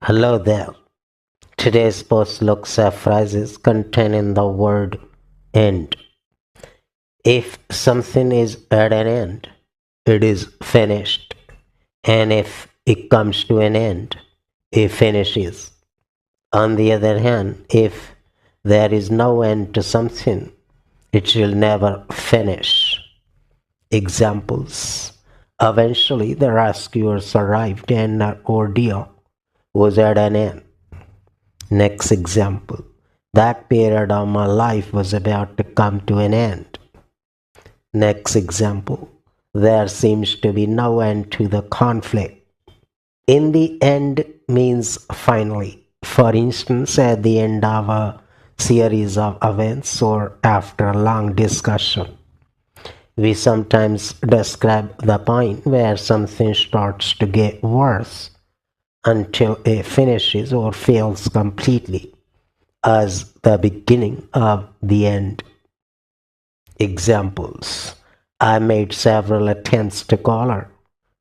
Hello there. Today's post looks at phrases containing the word end. If something is at an end, it is finished. And if it comes to an end, it finishes. On the other hand, if there is no end to something, it will never finish. Examples. Eventually, the rescuers arrived and the ordeal was at an end. Next example. That period of my life was about to come to an end. Next example. There seems to be no end to the conflict. In the end means finally. For instance, at the end of a series of events or after a long discussion. We sometimes describe the point where something starts to get worse until it finishes or fails completely as the beginning of the end. Examples. I made several attempts to call her,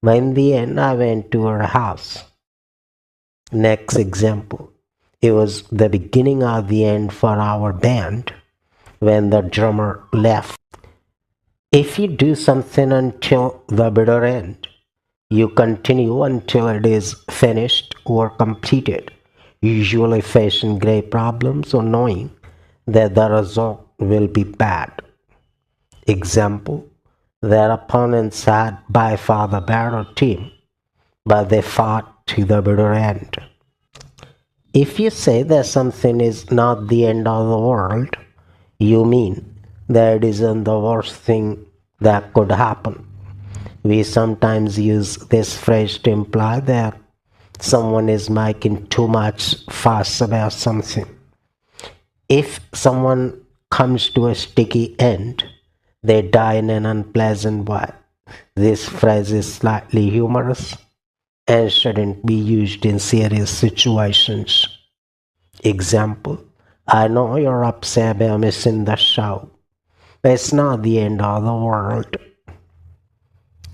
but in the end I went to her house. Next example. It was the beginning of the end for our band when the drummer left. If you do something until the bitter end, you continue until it is finished or completed, usually facing great problems or knowing that the result will be bad. Example. Their opponents had by far the better team, but they fought to the bitter end. If you say that something is not the end of the world, you mean that it isn't the worst thing that could happen. We sometimes use this phrase to imply that someone is making too much fuss about something. If someone comes to a sticky end, they die in an unpleasant way. This phrase is slightly humorous and shouldn't be used in serious situations. Example. I know you're upset about missing the show, but it's not the end of the world.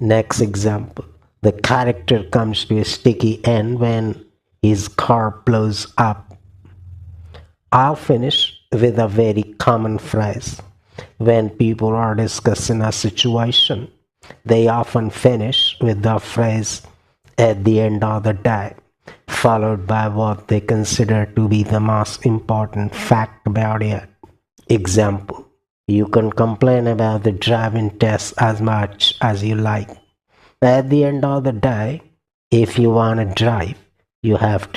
Next example. The character comes to a sticky end when his car blows up. I'll finish with a very common phrase. When people are discussing a situation, they often finish with the phrase at the end of the day, followed by what they consider to be the most important fact about it. Example. You can complain about the driving test as much as you like. At the end of the day, if you want to drive, you have to